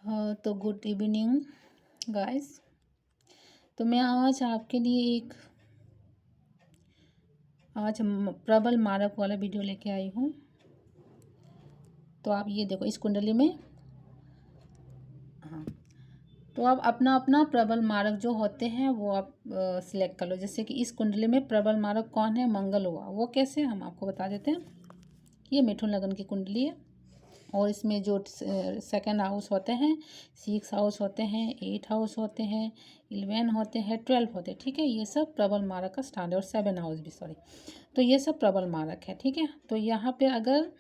तो good evening guys. तो मैं आज आपके लिए एक प्रबल मारक वाला वीडियो लेके आई हूँ। तो आप ये देखो इस कुंडली में, हाँ, तो आप अपना अपना प्रबल मारक जो होते हैं वो आप सिलेक्ट कर लो। जैसे कि इस कुंडली में प्रबल मारक कौन है, मंगल हुआ। वो कैसे, हम आपको बता देते हैं। ये मिथुन लगन की कुंडली है और इसमें जो सेकंड हाउस होते हैं, 6 हाउस होते हैं, 8 हाउस होते हैं, 11 होते हैं, 12 होते हैं। ठीक है, ये सब प्रबल मारक का स्टार्ट है और 7 हाउस भी, सॉरी। तो ये सब प्रबल मारक है। ठीक है, तो यहाँ पे अगर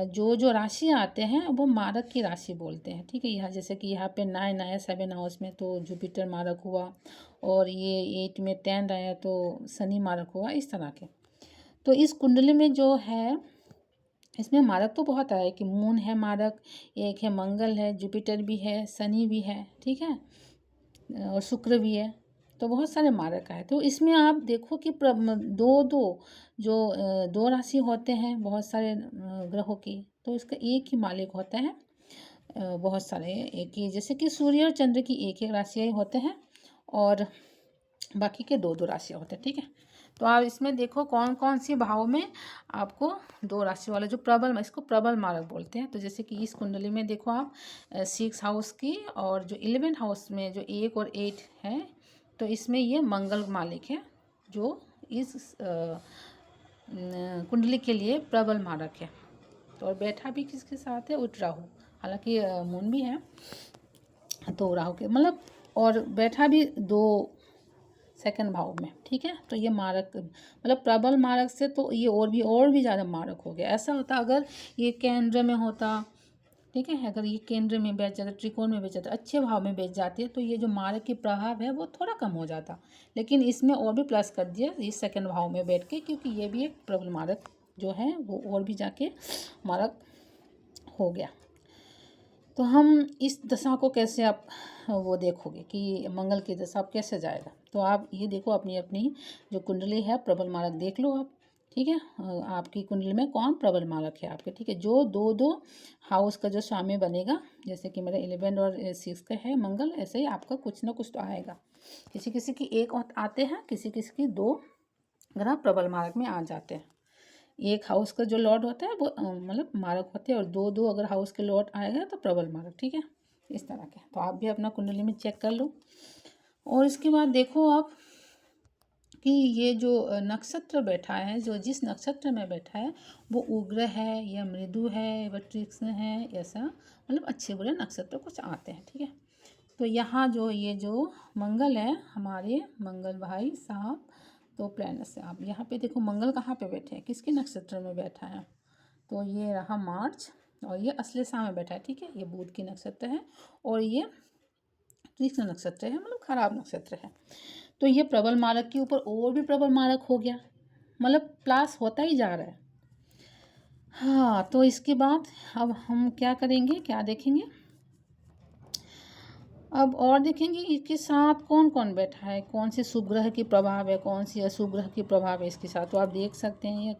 जो जो राशि आते हैं वो मारक की राशि बोलते हैं। ठीक है, यहाँ जैसे कि यहाँ पे 9 आया 7 हाउस में तो जुपिटर मारक हुआ, और ये 8 में 10 आया तो शनि मारक हुआ, इस तरह के। तो इस कुंडली में जो है, इसमें मारक तो बहुत आया कि मून है मारक, एक है मंगल है, जुपिटर भी है, शनि भी है, ठीक है, और शुक्र भी है। तो बहुत सारे मारक आए। तो इसमें आप देखो कि दो दो जो दो राशि होते हैं बहुत सारे ग्रहों की, तो इसका एक ही मालिक होता है। बहुत सारे एक ही, जैसे कि सूर्य और चंद्र की एक एक राशि होते हैं और बाकी के दो दो राशियाँ होते हैं। ठीक है, तो आप इसमें देखो कौन कौन सी भाव में आपको दो राशि वाला जो प्रबल, इसको प्रबल मारक बोलते हैं। तो जैसे कि इस कुंडली में देखो आप 6 हाउस की, और जो 11 हाउस में जो 1 और 8 है, तो इसमें ये मंगल मालिक है जो इस कुंडली के लिए प्रबल मारक है। तो और बैठा भी किसके साथ है, उठ राहु, हालांकि मून भी है, तो राहु के मतलब, और बैठा भी दो सेकंड भाव में। ठीक है, तो ये मारक मतलब प्रबल मारक से तो ये और भी ज़्यादा मारक हो गया। ऐसा होता अगर ये केंद्र में होता, ठीक है, अगर ये केंद्र में बैठ जाता, त्रिकोण में बैठ जाता, अच्छे भाव में बैठ जाती है, तो ये जो मारक की प्रभाव है वो थोड़ा कम हो जाता। लेकिन इसमें और भी प्लस कर दिया इस सेकंड भाव में बैठ के, क्योंकि ये भी एक प्रबल मारक जो है वो और भी जाके मारक हो गया। तो हम इस दशा को कैसे आप वो देखोगे कि मंगल की दशा आप कैसे जाएगा। तो आप ये देखो अपनी अपनी जो कुंडली है प्रबल मारक देख लो आप। ठीक है, आपकी कुंडली में कौन प्रबल मारक है आपके। ठीक है, जो दो दो हाउस का जो स्वामी बनेगा, जैसे कि मेरा 11 और 6 का है मंगल, ऐसे ही आपका कुछ ना कुछ तो आएगा। किसी किसी की एक आते हैं, किसी किसी की दो ग्रह प्रबल मारक में आ जाते हैं। एक हाउस का जो लॉर्ड होता है वो मतलब मारक होते हैं, और दो दो अगर हाउस के लॉर्ड आएगा तो प्रबल मारक। ठीक है, इस तरह के। तो आप भी अपना कुंडली में चेक कर लो। और इसके बाद देखो आप कि ये जो नक्षत्र बैठा है, जो जिस नक्षत्र में बैठा है वो उग्र है या मृदु है या तीक्ष्ण है, ऐसा मतलब अच्छे बुरे नक्षत्र कुछ आते हैं। ठीक है, तो यहाँ जो ये जो मंगल है, हमारे मंगल भाई साहब, तो प्लैनेट से आप यहाँ पे देखो मंगल कहाँ पे बैठे हैं, किसके नक्षत्र में बैठा है। तो ये रहा मार्च, और ये अश्लेषा में बैठा है। ठीक है, ये बुध की नक्षत्र है और ये तीक्ष्ण नक्षत्र है, मतलब खराब नक्षत्र है। तो ये प्रबल मारक के ऊपर और भी प्रबल मारक हो गया, मतलब प्लस होता ही जा रहा है। हाँ, तो इसके बाद अब हम क्या करेंगे, क्या देखेंगे, अब और देखेंगे इसके साथ कौन कौन बैठा है, कौन सी शुभ ग्रह की प्रभाव है, कौन सी अशुभ ग्रह की प्रभाव है इसके साथ। तो आप देख सकते हैं ये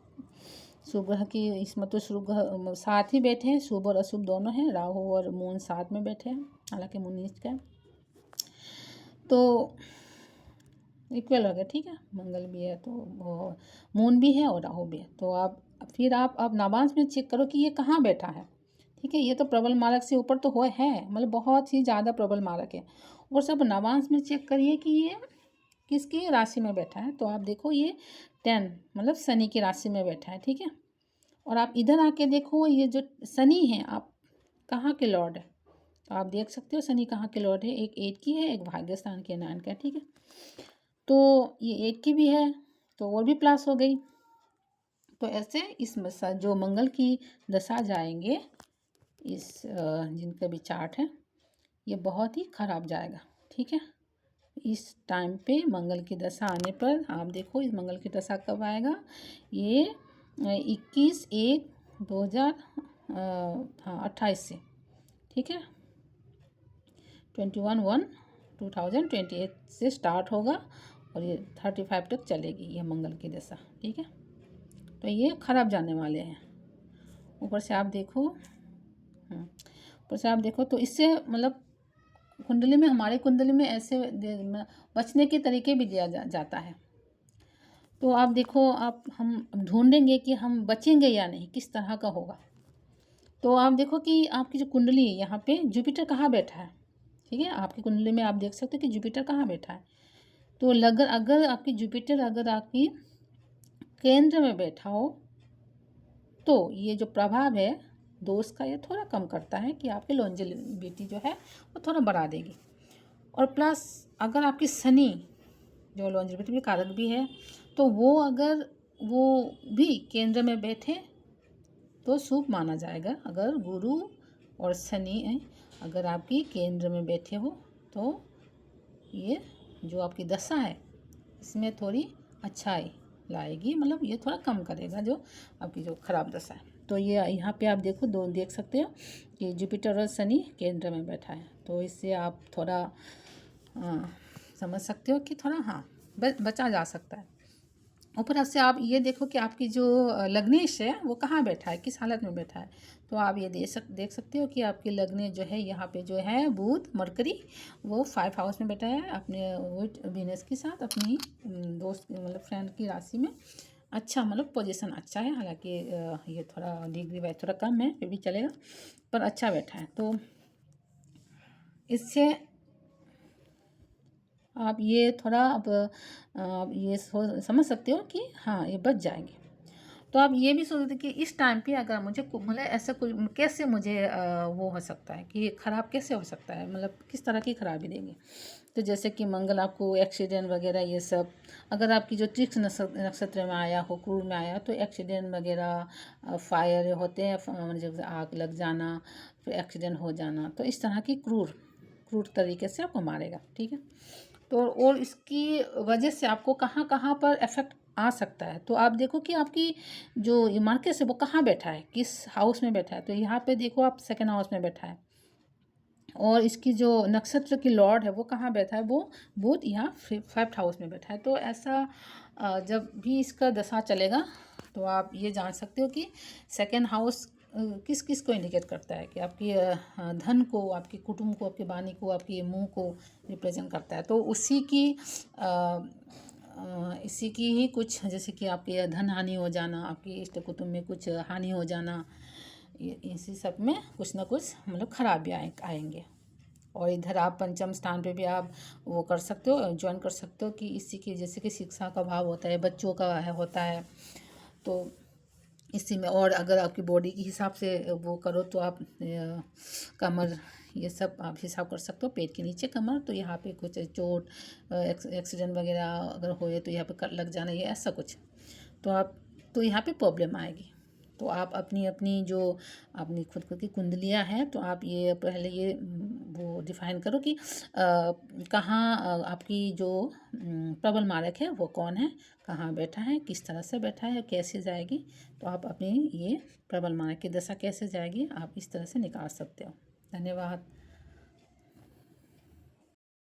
शुभ ग्रह की, इसमें तो शुभ ग्रह साथ ही बैठे हैं, शुभ और अशुभ दोनों हैं। राहु और मून साथ में बैठे हैं, हालांकि मून नीच का है, तो इक्वल हो गया। ठीक है, मंगल भी है तो वो मून भी है और राहु भी है। तो आप फिर आप अब नवांश में चेक करो कि ये कहाँ बैठा है। ठीक है, ये तो प्रबल मारक से ऊपर तो है, मतलब बहुत ही ज़्यादा प्रबल मारक है। और सब नवांश में चेक करिए कि ये किसकी राशि में बैठा है। तो आप देखो ये 10 मतलब शनि की राशि में बैठा है। ठीक है, और आप इधर आके देखो ये जो शनि है आप कहाँ के लॉर्ड है। तो आप देख सकते हो शनि कहाँ के लॉर्ड है, एक 8 की है, एक भाग्यस्थान के 9 का है। ठीक है, तो ये 8 की भी है तो और भी प्लस हो गई। तो ऐसे इस जो मंगल की दशा जाएंगे, इस जिनका भी चार्ट है ये बहुत ही खराब जाएगा। ठीक है, इस टाइम पे मंगल की दशा आने पर आप देखो इस मंगल की दशा कब आएगा, ये 21/1/2028 से। ठीक है, 21/1/2028 से स्टार्ट होगा और ये 35 तक चलेगी ये मंगल की दशा। ठीक है, तो ये खराब जाने वाले हैं। ऊपर से आप देखो, ऊपर से आप देखो तो इससे मतलब कुंडली में, हमारे कुंडली में ऐसे बचने के तरीके भी दिया जाता है। तो आप देखो, आप हम ढूंढेंगे कि हम बचेंगे या नहीं, किस तरह का होगा। तो आप देखो कि आपकी जो कुंडली है, यहाँ पे जुपिटर कहाँ बैठा है, ठीक है। आपकी कुंडली में आप देख सकते हो कि जुपिटर कहाँ बैठा है। तो अगर आपकी जुपिटर अगर आपकी केंद्र में बैठा हो तो ये जो प्रभाव है दोष का, ये थोड़ा कम करता है कि आपकी लॉन्जेविटी जो है वो थोड़ा बढ़ा देगी। और प्लस अगर आपकी शनि जो लॉन्जेविटी में कारक भी है, तो वो अगर वो भी केंद्र में बैठे तो शुभ माना जाएगा। अगर गुरु और शनि अगर आपकी केंद्र में बैठे हो तो ये जो आपकी दशा है इसमें थोड़ी अच्छाई लाएगी, मतलब ये थोड़ा कम करेगा जो आपकी जो खराब दशा है। तो ये यहाँ पे आप देखो, दो देख सकते हो कि जुपिटर और शनि केंद्र में बैठा है। तो इससे आप थोड़ा समझ सकते हो कि थोड़ा बचा जा सकता है। ऊपर से आप ये देखो कि आपकी जो लग्नेश है वो कहाँ बैठा है, किस हालत में बैठा है। तो आप ये देख सकते हो कि आपकी लग्नेश जो है यहाँ पे जो है बुध मरकरी, वो 5 हाउस में बैठा है अपने वीनस के साथ, अपनी दोस्त मतलब फ्रेंड की राशि में। अच्छा, मतलब पोजीशन अच्छा है। हालांकि ये थोड़ा डिग्री वाइज थोड़ा कम है, फिर भी चलेगा, पर अच्छा बैठा है। तो इससे आप ये थोड़ा आप ये समझ सकते हो कि हाँ ये बच जाएंगे। तो आप ये भी सोच सकते कि इस टाइम पे अगर मुझे मतलब ऐसा कोई कैसे मुझे वो हो सकता है कि ख़राब कैसे हो सकता है, मतलब किस तरह की खराबी देंगे। तो जैसे कि मंगल आपको एक्सीडेंट वगैरह ये सब, अगर आपकी जो तीक्ष नक्षत्र में आया हो, क्रूर में आया, तो एक्सीडेंट वगैरह फायर होते हैं, जैसे आग लग जाना, फिर एक्सीडेंट हो जाना, तो इस तरह की क्रूर तरीके से आपको मारेगा, ठीक है। तो और इसकी वजह से आपको कहाँ कहाँ पर इफेक्ट आ सकता है। तो आप देखो कि आपकी जो ये मार्केट है वो कहाँ बैठा है, किस हाउस में बैठा है। तो यहाँ पे देखो आप सेकंड हाउस में बैठा है, और इसकी जो नक्षत्र की लॉर्ड है वो कहाँ बैठा है, वो बुध यहाँ 5th हाउस में बैठा है। तो ऐसा जब भी इसका दशा चलेगा तो आप ये जान सकते हो कि सेकंड हाउस किस किस को इंडिकेट करता है, कि आपकी धन को, आपके कुटुंब को, आपकी वाणी को, आपके मुंह को रिप्रेजेंट करता है। तो इसी की ही कुछ, जैसे कि आपके धन हानि हो जाना, आपकी इष्ट कुटुंब में कुछ हानि हो जाना, इसी सब में कुछ ना कुछ मतलब खराबी आएंगे। और इधर आप पंचम स्थान पे भी आप वो कर सकते हो, ज्वाइन कर सकते हो कि इसी की, जैसे कि शिक्षा का भाव होता है, बच्चों का होता है, तो इसी में। और अगर आपकी बॉडी के हिसाब से वो करो तो आप कमर ये सब आप हिसाब कर सकते हो, पेट के नीचे कमर, तो यहाँ पे कुछ चोट एक्सीडेंट वगैरह अगर होए तो यहाँ पे लग जाना, ये ऐसा कुछ, तो यहाँ पे प्रॉब्लम आएगी। तो आप अपनी अपनी जो अपनी खुद की कुंडलियाँ हैं, तो आप ये पहले ये वो डिफाइन करो कि कहाँ आपकी जो प्रबल मारक है वो कौन है, कहाँ बैठा है, किस तरह से बैठा है, कैसे जाएगी। तो आप अपनी ये प्रबल मारक की दशा कैसे जाएगी आप इस तरह से निकाल सकते हो। धन्यवाद।